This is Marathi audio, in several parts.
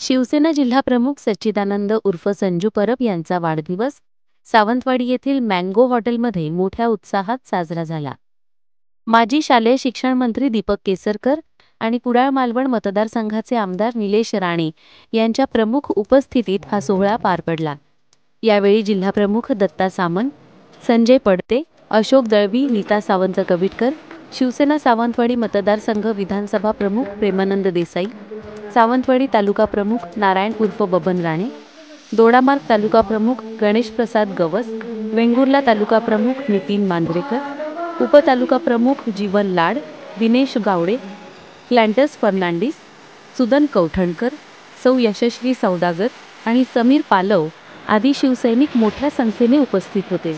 शिवसेना जिल्हाप्रमुख सच्चिदानंद उर्फ संजू परब यांचा वाढदिवस सावंतवाडी येथील मँगो हॉटेलमध्ये मोठ्या उत्साहात साजरा झाला। माजी शालेय शिक्षण मंत्री दीपक केसरकर आणि कुडाळ मालवण मतदारसंघाचे आमदार निलेश राणे यांच्या प्रमुख उपस्थितीत हा सोहळा पार पडला। यावेळी जिल्हाप्रमुख दत्ता सामंत, संजय पडते, अशोक दळवी, नीता सावंत कविटकर, शिवसेना सावंतवाडी मतदारसंघ विधानसभा प्रमुख प्रेमानंद देसाई, सावंतवाडी तालुका प्रमुख नारायण उर्फ बबन राणे, दोडामार्ग तालुका प्रमुख गणेश प्रसाद गवस, वेंगुर्ला तालुका प्रमुख नितीन मांजरेकर, उपतालुका प्रमुख जीवन लाड, दिनेश गावडे, क्लॅंटस फर्नांडिस, सुदन कौठणकर, सौ यशस्वी सौदागर आणि समीर पालव आदी शिवसैनिक मोठ्या संख्येने उपस्थित होते।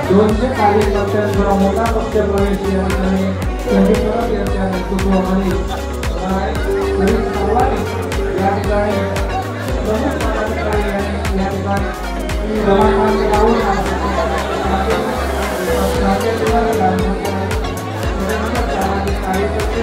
दोनशे कार्यकर्त्यांचा मोठा पक्षप्रवेश या ठिकाणी संजय परब यांच्या नेतृत्वाखाली सर्वांनी या ठिकाणी प्रमुख पदाधिकारी यांनी या ठिकाणी प्रमाणपत्र लावून कार्यकर्ते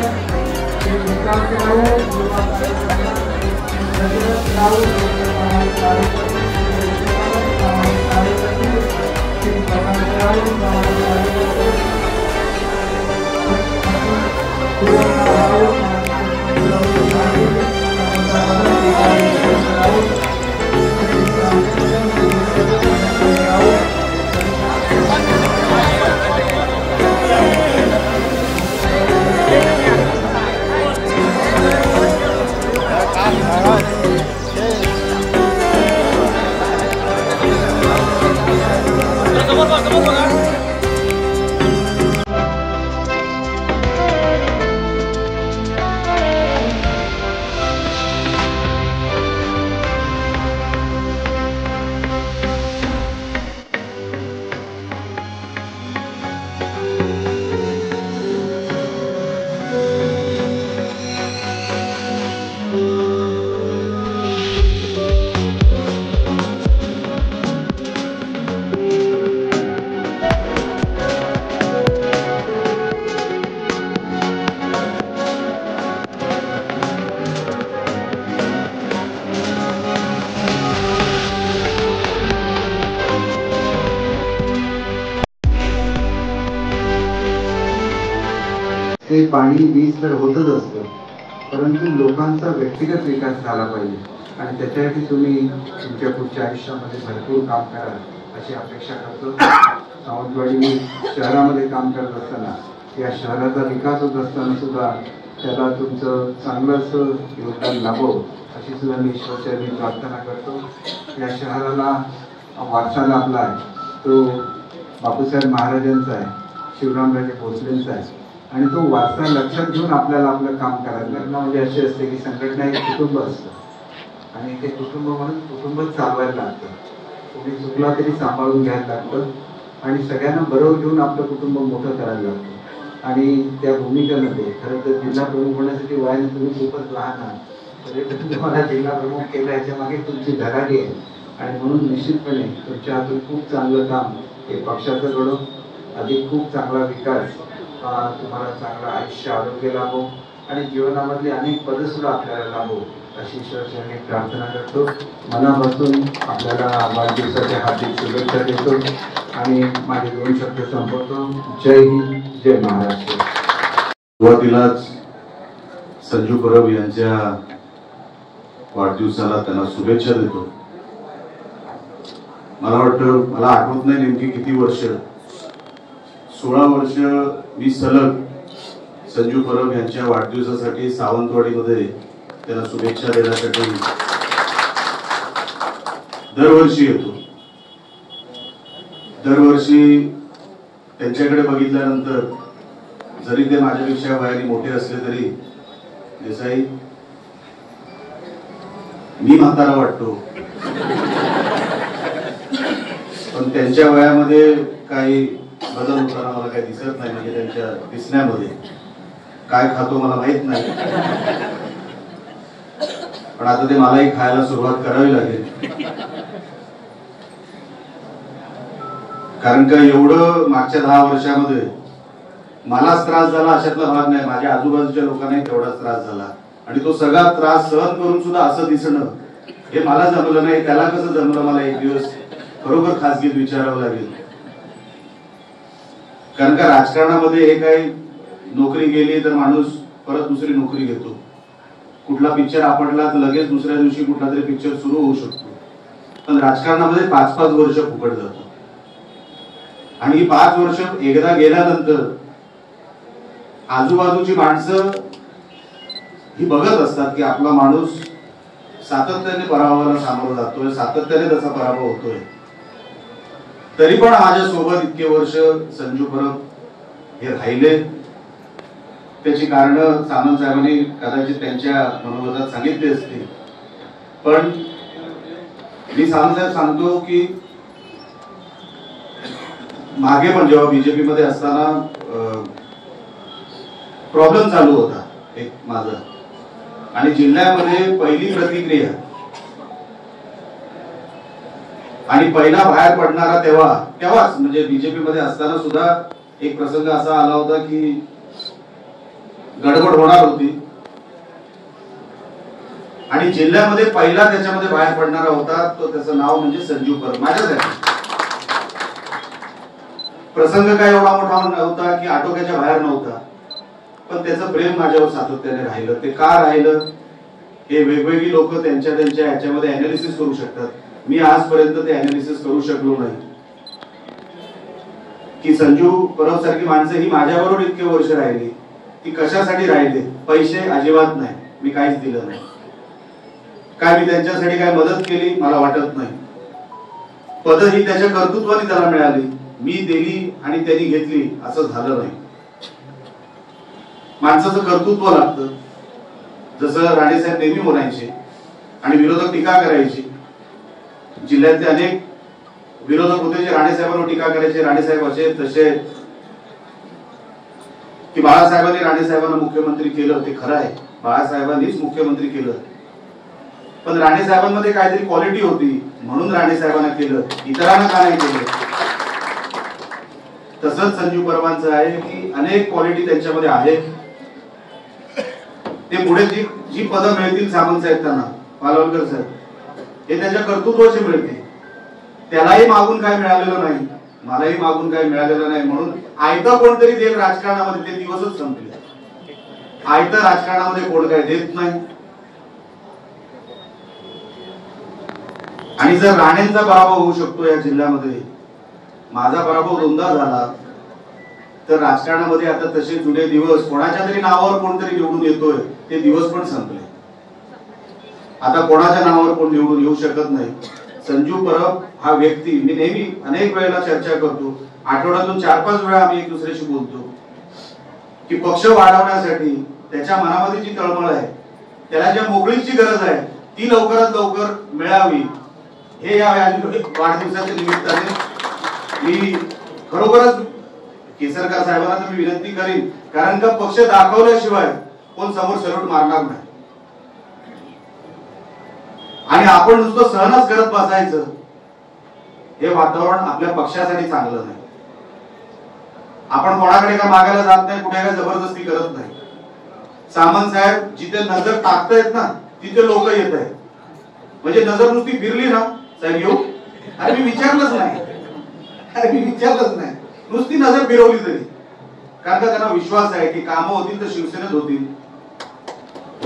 ते पाणी वीज तर होतच असतं, परंतु लोकांचा व्यक्तिगत विकास झाला पाहिजे आणि त्याच्यासाठी तुम्ही तुमच्या पुढच्या आयुष्यामध्ये भरपूर काम करा अशी अपेक्षा करतो। सावंतवाडी शहरामध्ये काम करत असताना या शहराचा विकास होत असताना सुद्धा त्याला तुमचं चांगलं असं योगदान लाभो अशी सुद्धा मी ईश्वरचरणी प्रार्थना करतो। या शहराला वारसा लाभला आहे तो बापूसाहेब महाराजांचा आहे, शिवरामराजे भोसलेंचा आहे आणि तो वारसा लक्षात घेऊन आपल्याला आपलं काम करायचं लागतं। म्हणजे असे असते की संघटना एक कुटुंब असतं आणि ते कुटुंब म्हणून कुटुंबच चालवायला लागतं, कोणी चुकला तरी सांभाळून घ्यायला लागतं आणि सगळ्यांना बरोबर घेऊन आपलं कुटुंब मोठं करायला लागतं। आणि त्या भूमिकेमध्ये खरं तर जिल्हा प्रमुख होण्यासाठी वयाने तुम्ही खूपच लहान आहात, तरी तुम्हाला जिल्हा प्रमुख केलं याच्या मागे तुमची धडाडी आहे आणि म्हणून निश्चितपणे तुमच्या हातून खूप चांगलं काम हे पक्षाचं घडो, अधिक खूप चांगला विकास, तुम्हाला चांगलं आयुष्य आरोग्य लाभो आणि जीवनामधली अनेक पदं सुद्धा आपल्याला लाभो अशी ईश्वरचरणी प्रार्थना करतो. मनापासून आपल्याला वाढदिवसाच्या हार्दिक शुभेच्छा देतो आणि माझे 2 शब्द संपवतो. जय हिंद, जय महाराष्ट्र. सुरुवातीलाच संजू परब यांच्या वाढदिवसाला त्यांना शुभेच्छा देतो. मला वाटतं, मला आठवत नाही नेमकी किती वर्ष, 16 वर्ष मी सलग संजू परब यांच्या वाढदिवसासाठी सावंतवाडीमध्ये त्यांना शुभेच्छा देण्यासाठी दरवर्षी येतो. दरवर्षी त्यांच्याकडे बघितल्यानंतर, जरी ते माझ्यापेक्षा वयाने मोठे असले तरी, देसाई मी म्हातारा वाटतो, पण त्यांच्या वयामध्ये काही बदल होताना मला काही दिसत नाही. म्हणजे त्यांच्या दिसण्यामध्ये काय खातो मला माहित नाही, पण आता ते मलाही खायला सुरुवात करावी लागेल. कारण का एवढं मागच्या 10 वर्षामध्ये मलाच त्रास झाला अशातला भाग नाही, माझ्या आजूबाजूच्या लोकांनाही तेवढाच त्रास झाला. आणि तो सगळा त्रास सहन करून सुद्धा असं दिसणं हे मला जमलं नाही. त्याला कसं जमलं मला एक दिवस खरोखर खासगीत विचारावं लागेल. कारण का राजकारणामध्ये हे काही नोकरी गेली तर माणूस परत दुसरी नोकरी घेतो. कुठला पिक्चर आपटला तर लगेच दुसऱ्या दिवशी कुठला तरी पिक्चर सुरू होऊ शकतो. पण राजकारणामध्ये 5-5 वर्ष फुकट जातात. आणि ही 5 वर्ष एकदा गेल्यानंतर आजूबाजूची माणसं ही बघत असतात की आपला माणूस सातत्याने पराभवाला सामोरं जातोय, सातत्याने त्याचा पराभव होतोय. तरी पण माझ्यासोबत इतके वर्ष संजू परब हे राहिले. त्याची कारण सामंत साहेबांनी कदाचित त्यांच्या मनोगतात सांगितली असतील. पण मी सामंत साहेब सांगतो की मागे पण जेव्हा बीजेपी मध्ये असताना प्रॉब्लेम चालू होता एक माझा, आणि जिल्ह्यामध्ये पहिली प्रतिक्रिया आणि पहिला बाहेर पडणारा तेव्हाच म्हणजे बीजेपी मध्ये असताना सुद्धा एक प्रसंग असा आला होता की गडबड होणार होती आणि जिल्ह्यामध्ये पहिला त्याच्यामध्ये बाहेर पडणारा होता तो, त्याचं नाव म्हणजे संजू परब. माझ्यासाठी प्रसंग काय एवढा मोठा नव्हता की आटोक्याच्या बाहेर नव्हता, पण त्याचं प्रेम माझ्यावर सातत्याने राहिलं. ते का राहिलं हे वेगवेगळी लोक त्यांच्या ह्याच्यामध्ये अनालिसिस करू शकतात. मी आजपर्यंत ते अनालिसिस करू शकलो नाही की संजू परब सारखी माणसं ही माझ्याबरोबर इतके वर्ष राहिली, ती कशासाठी राहिले. पैसे अजिबात नाही, मी काहीच दिलं नाही. काय मी त्यांच्यासाठी काय मदत केली मला वाटत नाही. पद ही त्याच्या कर्तृत्वाने त्याला मिळाली, मी दिली आणि त्यांनी घेतली असं झालं नाही. माणसाचं कर्तृत्व लागतं. जसं राणेसाहेब नेहमी म्हणायचे आणि विरोधक टीका करायचे, जिल्ह्यातले अनेक विरोधक होते जे राणेसाहेबांवर टीका करायचे. राणेसाहेब असे तसे, की बाळासाहेबांनी राणेसाहेबांना मुख्यमंत्री केलं ते खरं आहे, बाळासाहेबांनीच मुख्यमंत्री केलं. पण राणेसाहेबांमध्ये काहीतरी क्वालिटी होती म्हणून राणेसाहेबांना केलं, इतरांना का नाही केलं. तसंच संजू परबांचं आहे की अनेक क्वालिटी त्यांच्यामध्ये आहे. ते पुढे जी पदं मिळतील सामंत साहेब त्यांना, पालवलकर साहेब, हे त्याच्या कर्तृत्वाचे मिळते. त्यालाही मागून काय मिळालेलं नाही, मलाही मागून काय मिळालेलं नाही. म्हणून आयतं कोणतरी देईल राजकारणामध्ये, ते दिवसच संपले. आयतं राजकारणामध्ये कोण काय देत नाही. आणि जर राणेंचा पराभव होऊ शकतो या जिल्ह्यामध्ये, माझा पराभव 2दा झाला, तर राजकारणामध्ये आता तसे जुने दिवस, कोणाच्या तरी नावावर कोणतरी निवडून येतोय ते दिवस पण संपले. आता कोणाच्या नावावर कोण निवडून येऊ शकत नाही. संजू परब हा व्यक्ती, मी नेहमी अनेक वेळेला चर्चा करतो, आठवड्यातून 4-5 वेळा आम्ही एक दुसऱ्याशी बोलतो की पक्ष वाढवण्यासाठी त्याच्या मनामध्ये जी तळमळ आहे, त्याला ज्या मोकळीची गरज आहे ती लवकरात लवकर मिळावी, हे या वाढदिवसाच्या निमित्ताने मी खरोखरच केसरकर साहेबांना तर मी विनंती करीन. कारण का पक्ष दाखवल्याशिवाय कोण समोर सल्यूट मारणार नाही. आणि आपण नुसतं सहनच करत बसायचं, हे वातावरण आपल्या पक्षासाठी चांगलं नाही. आपण कोणाकडे का मागायला जात नाही, कुठे काय जबरदस्ती करत नाही. सामंत साहेब जिथे नजर टाकतायत ना तिथे लोक येत आहेत. म्हणजे नजर नुसती फिरली ना, साहेब येऊ, अरे मी विचारलंच नाही, नुसती नजर फिरवली तरी, कारण का त्यांना विश्वास आहे की कामं होतील तर शिवसेनेत होतील,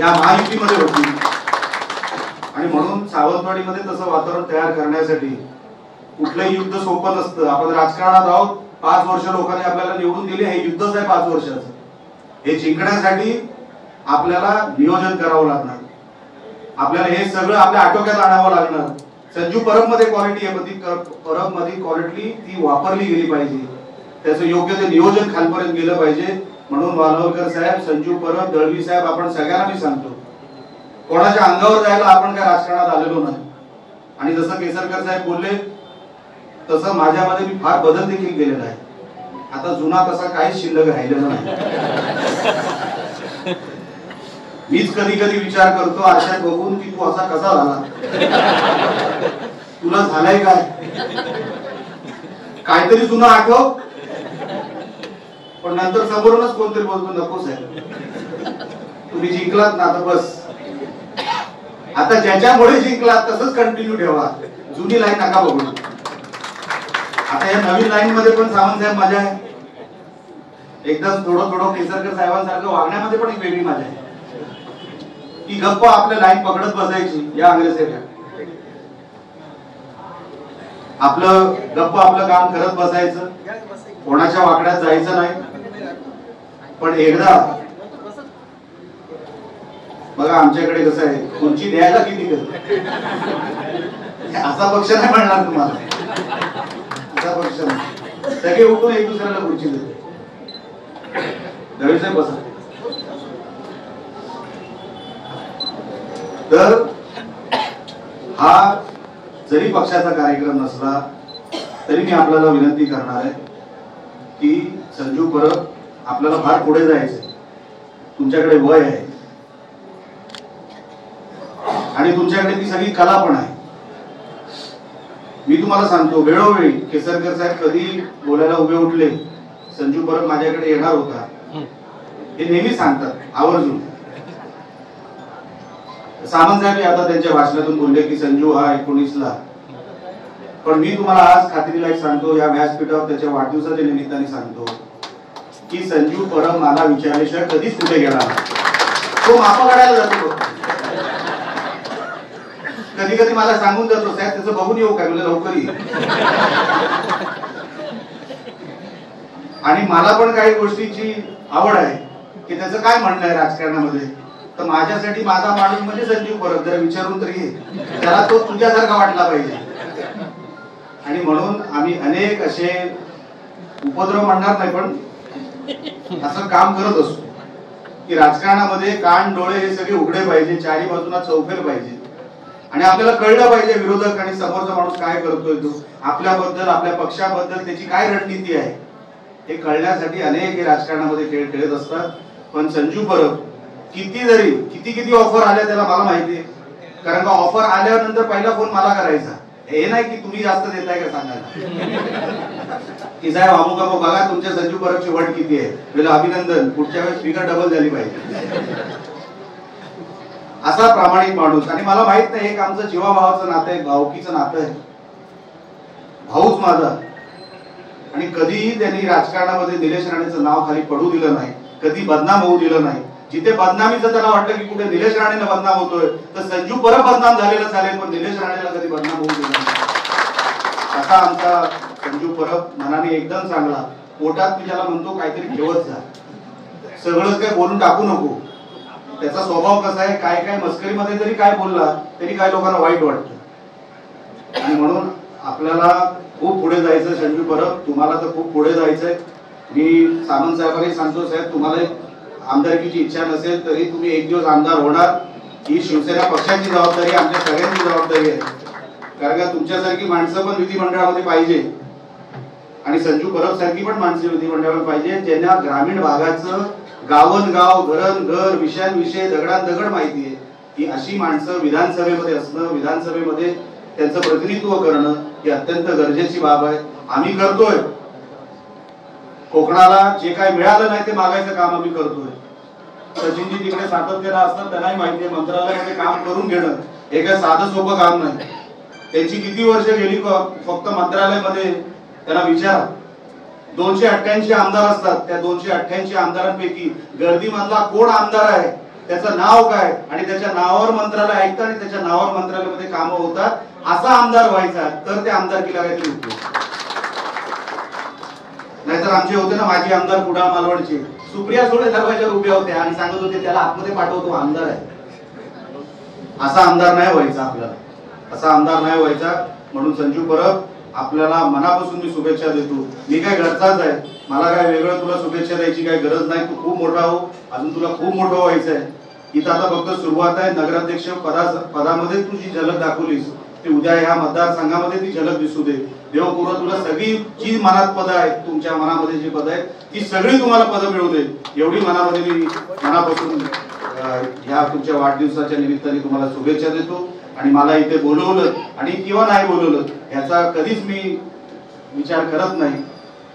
या महायुतीमध्ये होतील. आणि म्हणून सावंतवाडीमध्ये तसं वातावरण तयार करण्यासाठी कुठलंही युद्ध सोपं नसतं. आपण राजकारणात आहोत, 5 वर्ष लोकांनी आपल्याला निवडून दिले, हे युद्धच आहे 5 वर्षाचं. हे जिंकण्यासाठी आपल्याला नियोजन करावं लागणार, आपल्याला हे सगळं आपल्या आटोक्यात आणावं लागणार. संजू परब मध्ये क्वालिटी आहे, परब मध्ये क्वालिटी ती वापरली गेली पाहिजे, त्याचं योग्य ते नियोजन खालपर्यंत गेलं पाहिजे. म्हणून वालवलकर साहेब, संजू परब, दळवी साहेब, आपण सगळ्यांना मी सांगतो, कोणाच्या अंगावर जायला आपण काय राजकारणात आलेलो नाही. आणि जसं केसरकर साहेब बोलले तसं माझ्यामध्ये मी फार बदल देखील केलेला आहे. आता जुना तसा काहीच शिल्लक राहिलेला नाही. मीच कधी कधी विचार करतो आरशात बघून की तू असा कसा झाला, तुला झालाय काय, काहीतरी जुना आठव. पण नंतर समोरूनच कोणतरी बोलतो नको साहेब, तुम्ही जिंकलात ना आता बस, आता ज्याच्यामुळे जिंकलात तसंच कंटिन्यू ठेवा, जुनी लाईन नका बघू. आता या नवीन लाईन मध्ये पण सावंत साहेब मजा आहे, एकदम थोडं केसरकर साहेबांसारखं वागण्यामध्ये पण एक वेगळी मजा आहे की गप्प आपल्या लाईन पकडत बसायची. या अंग्रेज आपलं गप्प आपलं काम करत बसायचं, कोणाच्या वाकड्यात जायचं नाही. पण एकदा बघा आमच्याकडे कसं आहे, खुर्ची द्यायला किती करत, असा पक्ष नाही म्हणणार तुम्हाला, असा पक्ष नाही, सगळे उठून एक दुसऱ्याला खुर्ची देते. दळवी साहेब बसा. तर हा जरी पक्षाचा कार्यक्रम नसला तरी मी आपल्याला विनंती करणार आहे की संजू परब, आपल्याला फार पुढे जायचंय, तुमच्याकडे वय आहे आणि तुमच्याकडे ती सगळी कला पण आहे. मी तुम्हाला सांगतो, वेळोवेळी केसरकर साहेब कधी बोलायला उभे उठले, संजू परब माझ्याकडे येणार होता, हे नेहमी सांगतात आवर्जून. सामंत साहेब आता त्यांच्या भाषणातून बोलले की संजू हा 19ला, पण मी तुम्हाला आज खात्रीला एक सांगतो, या व्यासपीठावर त्याच्या वाढदिवसाच्या निमित्ताने सांगतो की संजू परब मला विचारल्याशिवाय कधीच कुठे गेला, तो मापा काढायला जातो. कधी कधी मला सांगून जातो, साहेब त्याचं बघून येऊ काय, म्हणजे लवकर ये. आणि मला पण काही गोष्टीची आवड आहे की त्याचं काय म्हणणं आहे राजकारणामध्ये, तर माझ्यासाठी माझा माणूस म्हणजे संजीव परब, जरा विचारून तरी घे, त्याला तो तुझ्यासारखा वाटला पाहिजे. आणि म्हणून आम्ही अनेक असे उपद्रव म्हणणार नाही पण असं काम करत असतो की राजकारणामध्ये कान डोळे हे सगळे उघडे पाहिजे, चारी बाजूला चौफेर पाहिजे आणि आपल्याला कळलं पाहिजे विरोधक आणि समोरचा माणूस काय करतोय, तो आपल्याबद्दल, आपल्या पक्षाबद्दल त्याची काय रणनीती आहे हे कळण्यासाठी अनेक राजकारणामध्ये खेळ खेळत असतात. पण संजू परब किती ऑफर आल्या त्याला मला माहितीये, कारण का ऑफर आल्यानंतर पहिला फोन मला करायचा, हे नाही की तुम्ही जास्त देताय का सांगायला की साहेब अमुक अमुक बघा तुमच्या संजू परबची वट किती आहे, म्हणजे अभिनंदन, पुढच्या वेळेस फिगर डबल झाली पाहिजे. असा प्रामाणिक माणूस. आणि मला माहित नाही, एक आमचं जीवाभावाचं नातं आहे, भावकीचं नातं आहे, भाऊच माझा. आणि कधीही त्यांनी राजकारणामध्ये निलेश राणेचं नाव खाली पडू दिलं नाही, कधी बदनाम होऊ दिलं नाही. जिथे बदनामीचं त्यांना वाटलं की कुठे निलेश राणेला बदनाम होतोय तर संजू परब बदनाम झालेला चालेल, पण निलेश राणेला कधी बदनाम होऊ दिलं नाही. असा आमचा संजू परब मनाने एकदम चांगला. पोटात मी ज्याला म्हणतो काहीतरी ठेवत जा, सगळंच काय बोलून टाकू नको. त्याचा स्वभाव कसा आहे, काय काय मस्करीमध्ये जरी काय बोलला तरी काय लोकांना वाईट वाटतं. आणि म्हणून आपल्याला खूप पुढे जायचं. संजू परब, तुम्हाला तर खूप पुढे जायचंय. मी सामंत साहेबांनी सांगतो, साहेब तुम्हाला आमदारकीची इच्छा नसेल तरी तुम्ही एक दिवस आमदार होणार. ही शिवसेना पक्षाची जबाबदारी, आमच्या सगळ्यांची जबाबदारी आहे. कारण का तुमच्यासारखी माणसं पण विधिमंडळामध्ये पाहिजे आणि संजू परब सारखी पण माणसं विधिमंडळामध्ये पाहिजे, ज्यांना ग्रामीण भागाचं गावन गाव, घरन घर, विषय दगडान दगड माहिती आहे. ही अशी माणसं विधानसभेमध्ये असणं, विधानसभेमध्ये त्यांचं प्रतिनिधित्व करणं ही अत्यंत गरजेची बाब आहे. आम्ही करतोय. कोकणाला जे काही मिळालं नाही ते मागायचं काम आम्ही करतोय. सचिनजी तिकडे सातत्यानं असतात, त्यांनाही माहिती आहे मंत्रालयामध्ये काम करून घेणं हे काय साधं सोपं काम नाही. त्यांची किती वर्ष गेली फक्त मंत्रालयामध्ये त्यांना विचारा. 288 आमदार असतात, त्या 288 आमदारांपैकी गर्दीमधला कोण आमदार आहे, त्याचं नाव काय आणि त्याच्या नावावर मंत्रालय ऐकतं आणि त्याच्या नावावर मंत्रालयामध्ये कामं होतात, असा आमदार व्हायचा तर त्या आमदारकीला काहीतरी उपयोग. नाहीतर आमचे होते ना माजी आमदार कुडाळ मालवणचे, सुप्रिया सुळे दरवाजावर उभ्या होत्या आणि सांगत होते त्याला आतमध्ये पाठवतो, आमदार आहे. असा आमदार नाही व्हायचा आपल्याला, असा आमदार नाही व्हायचा. म्हणून संजू परब आपल्याला मनापासून मी शुभेच्छा देतो. मी काय घरचाच आहे, मला काय वेगळं तुला शुभेच्छा द्यायची काही गरज नाही. तू खूप मोठा हो, अजून तुला खूप मोठं व्हायचं आहे. इथं आता फक्त सुरुवात आहे. नगराध्यक्ष पदामध्ये तू जी झलक दाखवलीस ती उद्या ह्या मतदारसंघामध्ये ती झलक दिसू दे. देवपूर्व तुला सगळी जी मनात पदं आहेत, तुमच्या मनामध्ये जी पदं आहेत ती सगळी तुम्हाला पदं मिळू दे, एवढी मनामध्ये मी मनापासून ह्या तुमच्या वाढदिवसाच्या निमित्ताने तुम्हाला शुभेच्छा देतो. आणि मला इथे बोलवलं आणि किंवा नाही बोलवलं याचा कधीच मी विचार करत नाही.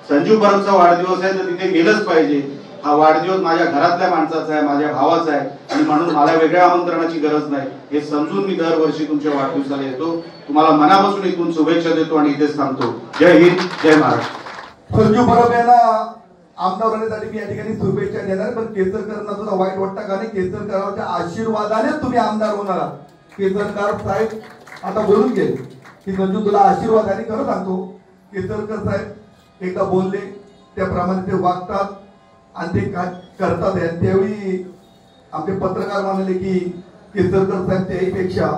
संजू परबचा वाढदिवस आहे तर तिथे गेलंच पाहिजे. हा वाढदिवस माझ्या घरातल्या माणसाचा आहे, माझ्या भावाचा आहे आणि म्हणून मला वेगळ्या आमंत्रणाची गरज नाही हे समजून मी दरवर्षी तुमच्या वाढदिवसाला येतो. तुम्हाला मनापासून इथून शुभेच्छा देतो आणि इथेच थांबतो. जय हिंद, जय महाराष्ट्र. संजू परब यांना आमदार होण्यासाठी मी या ठिकाणी शुभेच्छा देणार. पण केसरकरांना सुद्धा वाईट वाटतं का नाही, केसरकरांच्या आशीर्वादाने तुम्ही आमदार होणार आहात. केसरकर साहेब आता बोलून गेले की संजू तुला आशीर्वादाने खरं सांगतो. केसरकर साहेब एकदा बोलले त्याप्रमाणे ते वागतात आणि ते करतात. त्यावेळी आमचे पत्रकार म्हणाले की केसरकर साहेब त्याहीपेक्षा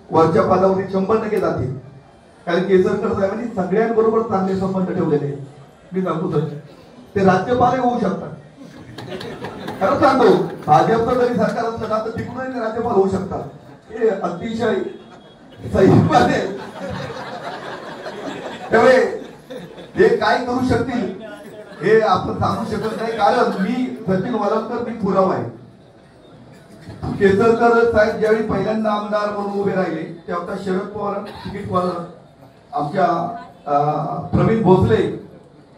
वरच्या पदावरील 100% जातील, कारण केसरकर साहेबांनी सगळ्यांबरोबर चांगले संबंध ठेवलेले. मी सांगतो सर ते राज्यपाल होऊ शकतात. खरं सांगतो भाजपचं जरी सरकार असलं ना तर तिकडूनही राज्यपाल होऊ शकतात. हे अतिशय सहीमध्ये त्यामुळे हे काय करू शकतील हे आपण सांगू शकत नाही. कारण मी सचिन वालवकर मी पुरावा आहे. केसरकर साहेब ज्यावेळी पहिल्यांदा आमदार म्हणून उभे राहिले तेव्हा शरद पवार तिकीटवर आमच्या प्रवीण भोसले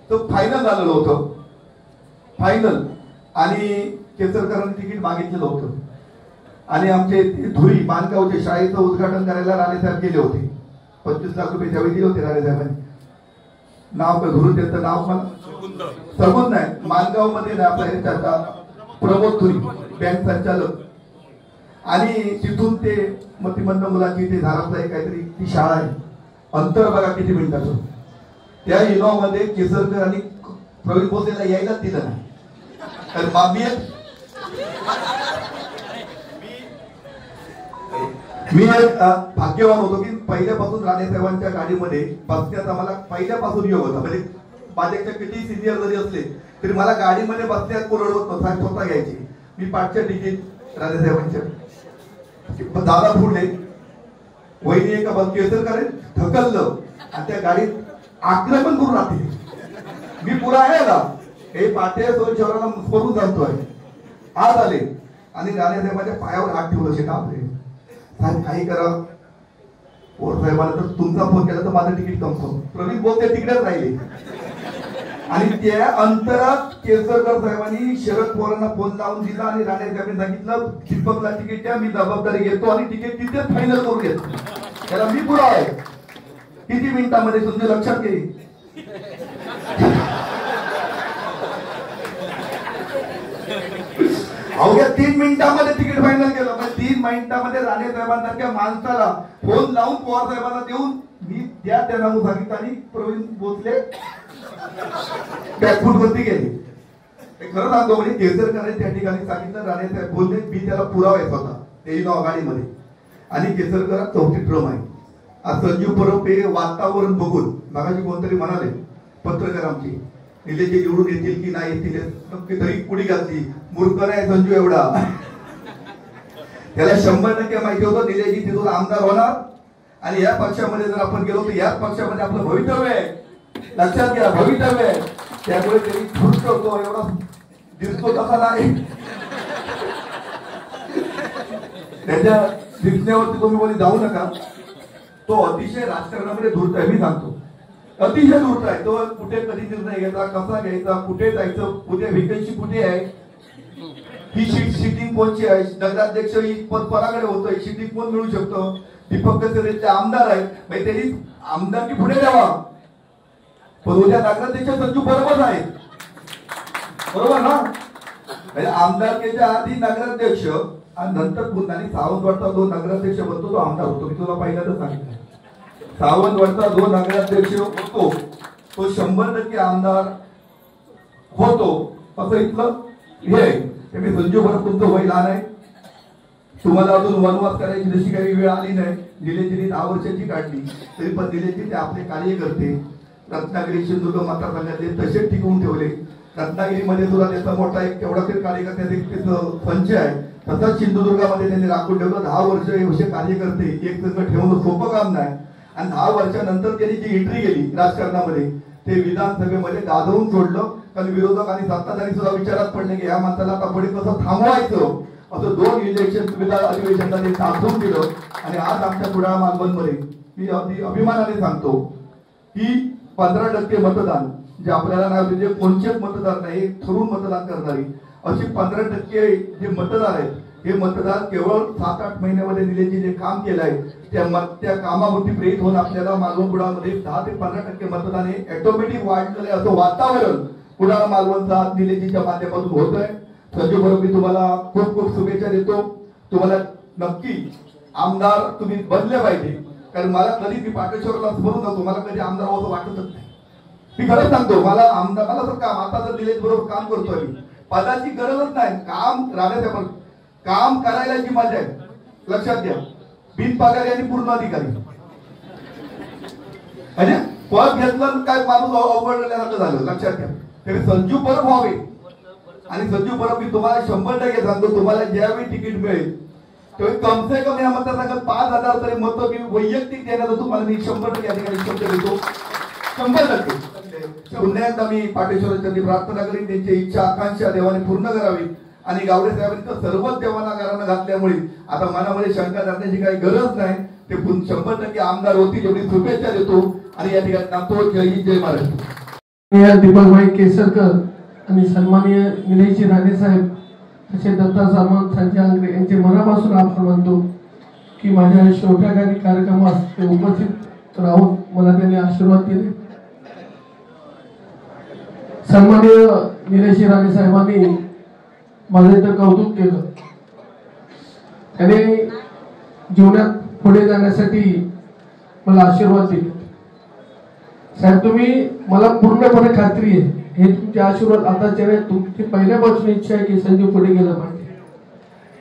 तर फायनल झालेलं होतं, फायनल. आणि केसरकरांनी तिकीट मागितलेलं होतं आणि आमचे धुळी मानगावच्या शाळेचं उद्घाटन करायला राणेसाहेब गेले होते. 25 लाख रुपये त्यावेळी दिले होते राणेसाहेबांनी. नाव काय धुरून त्यांचं नाव मला सरबत नाही, मानगाव मध्ये त्याचा प्रमोद धुरी बँक संचालक. आणि तिथून ते मतिमंद मुलाची ते धारासाहेब काहीतरी ती शाळा आहे, अंतर बघा किती मिनिटाचं. त्या इनोवामध्ये केसरकर आणि प्रवीण भोसलेला यायलाच दिलं नाही. तर मी एक भाग्यवान होतो की पहिल्यापासून राणेसाहेबांच्या गाडीमध्ये बसण्याचा मला पहिल्यापासून योग होता. म्हणजे माझ्यापेक्षा किती सिनियर जरी असले तरी मला गाडीमध्ये बसण्यात कोरड होत नव्हता, स्वतः घ्यायची. मी पाठच्या तिकीट राणेसाहेबांच्या दादा फुडले वहिनी एका बस केसरकर ढकललं आणि त्या गाडीत आक्रमण करून राहते. मी पुरा आहे ना हे पाट्या शहराला करून जातोय. आज आले आणि राणेसाहेबांच्या पायावर हात ठेवलं शेता आपले साहेब काही करा. पोर साहेबांना तर तुमचा फोन केला तर माझं तिकीट कन्फर्म. प्रवीण बोलते तिकडेच राहिले. आणि त्या अंतरात केसरकर साहेबांनी शरद पवारांना फोन लावून दिला आणि राणेसाहेबांनी सांगितलं दीपकला तिकीट द्या, मी जबाबदारी घेतो आणि तिकीट तिथेच फायनल करून घेतो. त्याला मी पुरा आहे. किती मिनिटांमध्ये तुमच्या लक्षात घे. अवघ्या 3 मिनिटांमध्ये तिकीट फायनल केलं. 3 मिनिटांमध्ये राणेसाहेबांसारख्या माणसाला फोन लावून पवार साहेबांना देऊन मी त्या नाव सांगितलं आणि प्रवीण भोसले बॅकफूट वरती गेले. खरं सांगतो म्हणजे केसरकर त्या ठिकाणी सांगितलं राणेसाहेब बोलले मी त्याला पुरावा येत होता ते गाडीमध्ये. आणि केसरकर 4थी ट्रम आहे. आज संजू परब हे वातावरण बघून मागाशी कोणतरी म्हणाले पत्रकार आमची निलेजी निवडून येतील की नाही येतील नक्की तरी पुढी घातली. मूर्ख नाही संजू एवढा. त्याला 100% माहिती होतं निलेजी तिथून आमदार होणार आणि या पक्षामध्ये जर आपण गेलो तर याच पक्षामध्ये आपलं भवितव्य आहे. लक्षात घ्या भवितव्य आहे. त्यामुळे त्यांनी खुश करतो एवढा दिसतो तसा नाही. त्याच्या दिसण्यावरती तुम्ही कोणी जाऊ नका. तो अतिशय राजकारणामध्ये धूर्त आहे. मी सांगतो अतिशय दूरचा आहे. तो कुठे कधी निर्णय घ्यायचा, कसा घ्यायचा, कुठे जायचं, कुठे व्हेकन्सी कुठे आहे, ही सिटिंग कोणची आहे, नगराध्यक्ष ही पद कोणाकडे होतोय, सिटिंग कोण मिळू शकतो, दीपक केसरचे आमदार आहेत, म्हणजे त्यांनी आमदारकी पुढे द्यावा. पण उद्या नगराध्यक्ष संजू बरोबर आहे, बरोबर ना. म्हणजे आमदारकीच्या आधी नगराध्यक्ष आणि नंतर पुन्हा सावंतवाडचा जो नगराध्यक्ष बनतो तो आमदार होतो. मी तुला पहिल्यांदा सांगितलं, सावंतवाडचा जो नगराध्यक्ष होतो तो 100% आमदार होतो, असं इथलं हे आहे. मी संजू परब तुमचं वय लहान आहे, तुम्हाला अजून वनवास करायची जशी काही वेळ आली नाही. निलेशजींनी 10 वर्षाची काढली तरी पण निलेशजी ते आपले कार्यकर्ते रत्नागिरी सिंधुदुर्ग मतदारसंघातले तसेच टिकवून ठेवले. रत्नागिरीमध्ये सुद्धा त्याचा मोठा एक तेवढा तरी कार्यकर्त्याचा पंच आहे, तसाच सिंधुदुर्गामध्ये त्यांनी राखून ठेवलं. 10 वर्ष असे कार्यकर्ते एक संघ ठेवणं सोपं काम नाही. आणि 10 वर्षानंतर त्यांनी जी एंट्री केली राजकारणामध्ये ते विधानसभेमध्ये गाजवून सोडलं. कारण विरोधक आणि सत्ताधारी सुद्धा विचारात पडले की या माणसाला आता पुढे कसं थांबवायचं, असं 2 इलेक्शन विधान अधिवेशनाला ते टाकून दिलं. आणि आज आमच्या कुडाळ मालवणमध्ये मी अगदी अभिमानाने सांगतो की 15% मतदान जे आपल्याला नाही होते, जे कोणतेच मतदार नाही, ठरून मतदान करणारी अशी 15% जे मतदार आहेत, हे मतदार केवळ 7-8 महिन्यामध्ये निलेशजी जे काम केलं आहे त्या कामावरती प्रेरित होऊन आपल्याला मालवण कुडाळमध्ये 10 ते 15% मतदान हे ऑटोमॅटिक वाढलेलं आहे. असं वातावरण कुडाळ मालवणचा निलेशजीच्या माध्यमातून होत आहे. संजू परब मी तुम्हाला खूप खूप शुभेच्छा देतो. तुम्हाला नक्की आमदार तुम्ही बनले पाहिजे. कारण मला कधी मी पाटेश्वरला म्हणून नव्हतो, मला कधी आमदार होतं वाटतच नाही. मी खरंच सांगतो, मला आमदार मला तर काम आता जर निलेश बरोबर काम करतोय मी, पदाची गरजच नाही. काम राहण्याच्या काम करायला जी मजा आहे, लक्षात घ्या. बिनपगारी आणि पूर्ण अधिकारी म्हणजे पद घेतलं काय माणूस अवघडल्यासारखं झालं, लक्षात घ्या. तरी संजू परब व्हावे. आणि संजू परब मी तुम्हाला 100% सांगतो, तुम्हाला ज्यावेळी तिकीट मिळेल तेव्हा कम से कम या मतदारसंघात 5,000 तरी मतं मी वैयक्तिक देण्याचा तुम्हाला मी 100% या ठिकाणी शब्द देतो. 100%. पुन्हा एकदा मी पाटेश्वरांची प्रार्थना करीन, त्यांची इच्छा आकांक्षा देवाने पूर्ण करावी. आणि गावडे साहेबांनी तर सर्वच देवांना घरांना घातल्यामुळे आता मनामध्ये शंका धरण्याची काही गरज नाही. ते 100% आमदार होतील एवढी शुभेच्छा देतो. आणि या ठिकाणी नातो जय हिंद जय महाराष्ट्र. दीपकभाई केसरकर आणि सन्माननीय निलेशजी राणे साहेब तसे दत्ता सामंत, संजय आंग्रे यांचे मनापासून आभार मानतो की माझ्या शेवटच्या काही कार्यक्रमास ते उपस्थित राहून मला त्यांनी आशीर्वाद दिले. सन्माननीय निलेशजी राणे साहेबांनी माझे तर कौतुक केलं. त्याने जीवनात पुढे जाण्यासाठी मला आशीर्वाद दिले. साहेब तुम्ही मला पूर्णपणे खात्री आहे हे तुमचे आशीर्वाद आताच्या वेळेत तुमची पहिल्यापासून इच्छा आहे की संजू पुढे गेला पाहिजे.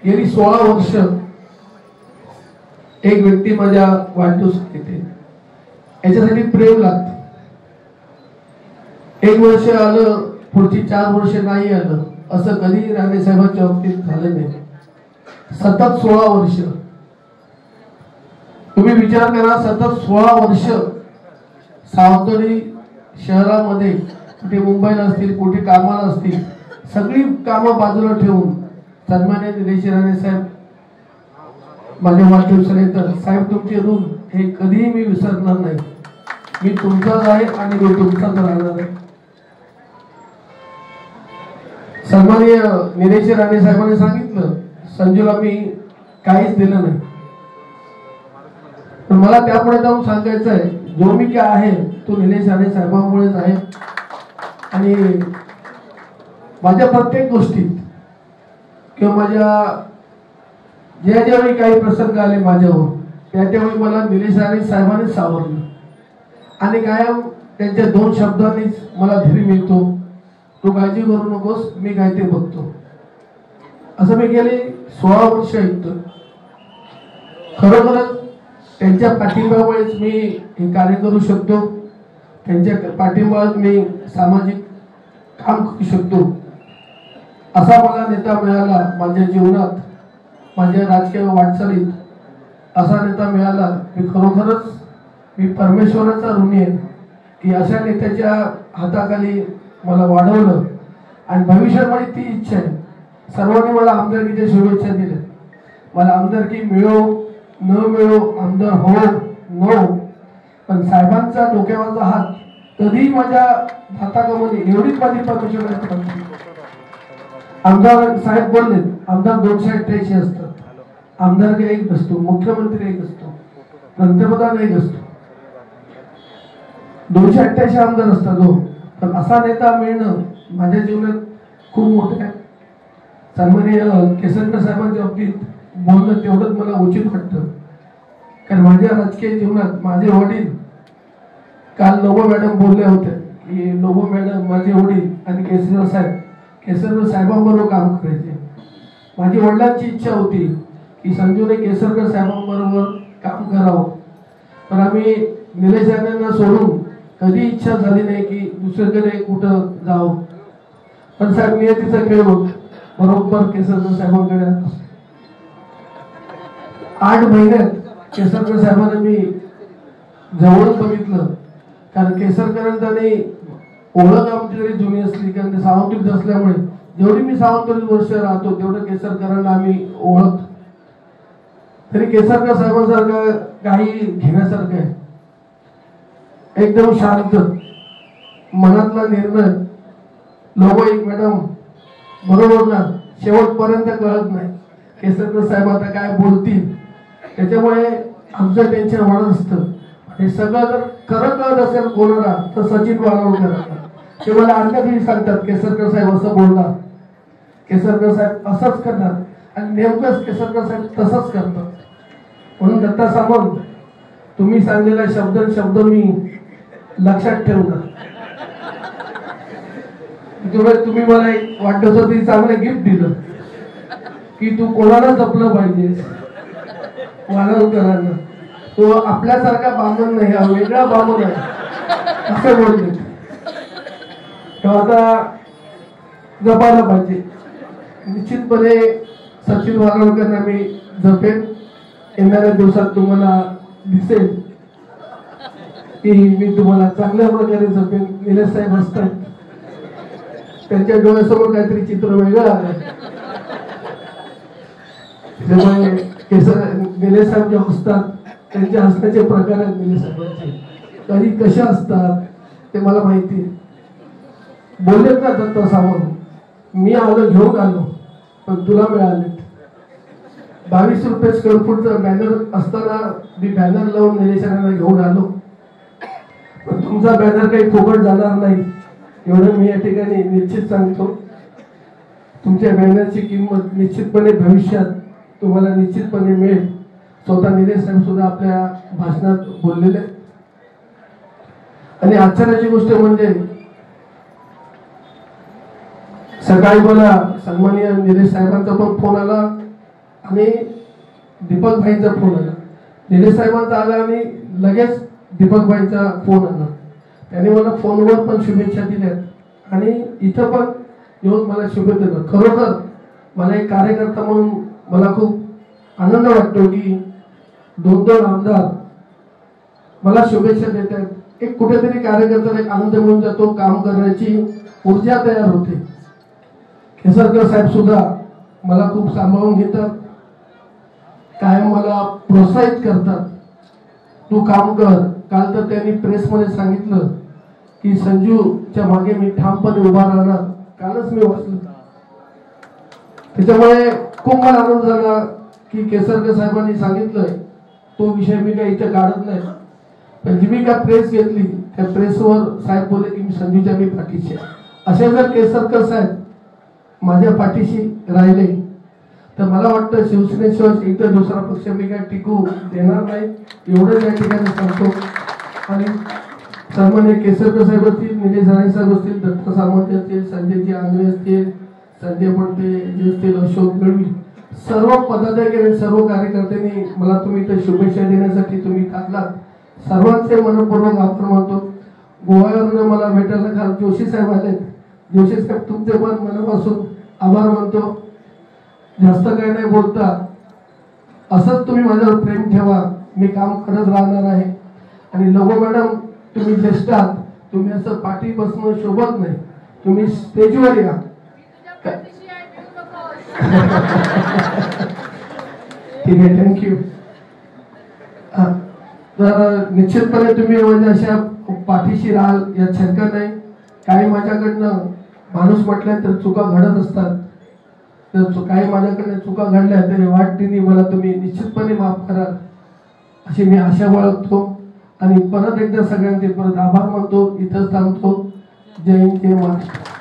गेली 16 वर्ष एक व्यक्ती माझ्या वाढदिवस येते, याच्यासाठी प्रेम लागतं. 1 वर्ष आलं, पुढची 4 वर्ष नाही आलं, असं कधी राणे साहेबांच्या बाबतीत झालं नाही. सतत 16 वर्ष तुम्ही विचार करा, सतत 16 वर्ष सावंतवाडी शहरामध्ये कुठे मुंबईला असतील, कुठे कामाला असतील, सगळी कामं बाजूला ठेवून सन्माननीय निलेश राणे साहेब माझ्या वाढदिवसाला येतात. साहेब तुमचे ऋण हे कधीही मी विसरणार नाही. मी तुमचाच आहे आणि मी तुमचाच राहणार आहे. सन्माननीय निलेश राणे साहेबांनी सांगितलं संजूला मी काहीच दिलं नाही, पण मला त्यापुढे जाऊन सांगायचं आहे जो मी काय आहे तो निलेश राणे साहेबांमुळेच आहे. आणि माझ्या प्रत्येक गोष्टीत किंवा माझ्या ज्यावेळी काही प्रसंग आले माझ्यावर त्यावेळी मला निलेश राणे साहेबांनी सावरलं. आणि कायम त्यांच्या 2 शब्दांनीच मला धीर मिळतो, तू काळजी करू नकोस, मी काय ते बघतो. असं मी गेले 16 वर्ष ऐकतो. खरोखरच त्यांच्या पाठिंब्यामुळेच मी हे कार्य करू शकतो. त्यांच्या पाठिंब्यामुळे मी सामाजिक काम करू शकतो. असा मला नेता मिळाला माझ्या जीवनात, माझ्या राजकीय वाटचालीत असा नेता मिळाला. मी खरोखरच मी परमेश्वराचा ऋणी आहे की अशा नेत्याच्या हाताखाली मला वाढवलं. आणि भविष्यात माझी ती इच्छा आहे. सर्वांनी मला आमदारकीच्या शुभेच्छा दिल्या. मला आमदारकी मिळो न मिळो, आमदार हो नो, पण साहेबांचा डोक्यावरचा हात कधी माझ्या हाताकामध्ये एवढीच माझी परमिशन असते. आमदार साहेब बोलले आमदार 288 असतात, आमदार काही एक नसतो, मुख्यमंत्री एक असतो, पंतप्रधान एक असतो, 288 आमदार असतात. हो, पण असा नेता मिळणं माझ्या जीवनात खूप मोठं आहे. सन्माननीय केसरकर साहेबांच्या बाबतीत बोलणं तेवढंच मला उचित वाटतं, कारण माझ्या राजकीय जीवनात माझे वडील, काल लोबो मॅडम बोलले होते की लोबो मॅडम, माझे वडील आणि केसरकर साहेबांबरोबर काम करायचे. माझी वडिलांची इच्छा होती की संजूने केसरकर साहेबांबरोबर काम करावं, पण आम्ही निलेश यांना सोडून कधी इच्छा झाली नाही की दुसरीकडे कुठं जावं. पण साहेब नियतीचा खेळ होत, बरोबर केसरकर साहेबांकडे 8 महिन्यात केसरकर साहेबांना मी जवळून बघितलं. कारण केसरकरांनी ओळख आमची जरी जुनी असली, कारण ते सावंतवाडीत असल्यामुळे जेवढी मी सावंतवाडीत वर्ष राहतो तेवढं केसरकरांना आम्ही ओळखतो. तरी केसरकर साहेबांसारखं काही घेण्यासारखं आहे. एकदम शांत, मनातला निर्णय. लोक एक मॅडम बरोबर ना, शेवटपर्यंत कळत नाही केसरकर साहेब आता काय बोलतील, त्याच्यामुळे आमचं टेन्शन वाढत असतं. हे सगळं जर खरं कळत असेल कोणाला तर सचिन वाळवकर ते मला आणल्या दिवशी सांगतात, केसरकर साहेब असं बोलणार, केसरकर साहेब असंच करणार, आणि नेमकंच केसरकर साहेब तसंच करतात. म्हणून दत्ता सामंत, तुम्ही सांगलेला शब्द मी लक्षात ठेवणार. तुम्ही मला एक वाढदिवसाचं चांगलं गिफ्ट दिलं की तू कोणाला जपलं पाहिजे, वाळवकरांना. तो आपल्यासारखा बामण नाही, हा वेगळा बामण आहे असं बोलले. तेव्हा आता जपायला पाहिजे. निश्चितपणे सचिन वाळवकरांना मी जपेन. येणाऱ्या दिवसात तुम्हाला दिसेल की मी तुम्हाला चांगल्या प्रकारे जपेन. निलेश साहेब असतात, त्यांच्या डोळ्यासमोर काहीतरी चित्र वेगळं आलं. त्यामुळे निलेश साहेब जे हसतात, त्यांच्या हसण्याचे प्रकार आहेत निलेश साहेबांचे, कधी कसे असतात ते मला माहिती. बोललेत ना दत्ता सामंत, मी आलो घेऊन आलो पण तुला मिळाले. 22 रुपये स्क्वेअर फूटचा बॅनर असताना मी बॅनर लावून निलेशांना घेऊन आलो, पण तुमचा बॅनर काही फुकट जाणार नाही एवढं मी या ठिकाणी निश्चित सांगतो. तुमच्या बॅनरची किंमत निश्चितपणे भविष्यात तुम्हाला निश्चितपणे मिळेल. स्वतः निलेश साहेब सुद्धा आपल्या भाषणात बोललेले. आणि आश्चर्याची गोष्ट म्हणजे सकाळी मला सन्माननीय निलेश साहेबांचा पण फोन आला आणि दीपक भाईंचा फोन आला. निलेश साहेबांचा आला आणि लगेच दीपक भाईंचा फोन आला. त्याने मला फोनवर पण शुभेच्छा दिल्यात आणि इथं पण येऊन मला शुभेच्छा दिल्या. खरोखर मला एक कार्यकर्ता म्हणून मला खूप आनंद वाटतो की 2 आमदार मला शुभेच्छा देतात. एक कुठेतरी कार्यकर्त्याला एक आनंद मिळून जातो, काम करण्याची ऊर्जा तयार होते. केसरकर साहेब सुद्धा मला खूप सांभाळून घेतात, कायम मला प्रोत्साहित करतात, तू काम कर. काल तर त्यांनी प्रेसमध्ये सांगितलं की संजूच्या मागे मी ठामपणे उभा राहणार. कालच मी वाचलं. त्याच्यामुळे खूप मला आनंद झाला की केसरकर साहेबांनी सांगितलंय तो विषय मी काही इथे काढत नाही, पण जी मी काय प्रेस घेतली त्या प्रेसवर साहेब बोलले की मी संजूच्या मी पाठीशी आहे. असे जर केसरकर साहेब माझ्या पाठीशी राहिले तर मला वाटतं शिवसेनेशिवाय इतर दुसरा पक्ष मी काय टिकू देणार नाही एवढं या ठिकाणी सांगतो. आणि सन्माननीय केसरकर साहेब असतील, निलेश राणे साहेब असतील, दत्ता सामंत असतील, संजयजी आंगणे असतील, संजय पणते जे असतील, अशोक गळवी, सर्व पदाधिकारी सर्व कार्यकर्त्यांनी मला तुम्ही इथे शुभेच्छा देण्यासाठी तुम्ही टाकलात. सर्वांचे मनपूर्वक आभार मानतो. गोव्यावरून मला भेटायला काल जोशी साहेब आले. जोशी साहेब तुमचे पण मनापासून आभार मानतो. जास्त काही नाही बोलता, असंच तुम्ही माझ्यावर प्रेम ठेवा, मी काम करत राहणार आहे. आणि लोगो मॅडम तुम्ही ज्येष्ठ आहात, तुम्ही असं पाठी बसणं शोभत नाही, तुम्ही स्टेजवर या. ठीक आहे, थँक्यू. तर निश्चितपणे तुम्ही माझ्या अशा पाठीशी राहाल यात शंका नाही. काही माझ्याकडनं माणूस म्हटल्यानंतर चुका घडत असतात, तर काही माझ्याकडनं चुका घडल्या तरी वाटतीने मला तुम्ही निश्चितपणे माफ कराल अशी मी आशा बाळगतो. आणि परत एकदा सगळ्यांचे परत आभार मानतो. इथंच थांबतो. जय हिंद, जय महाराष्ट्र.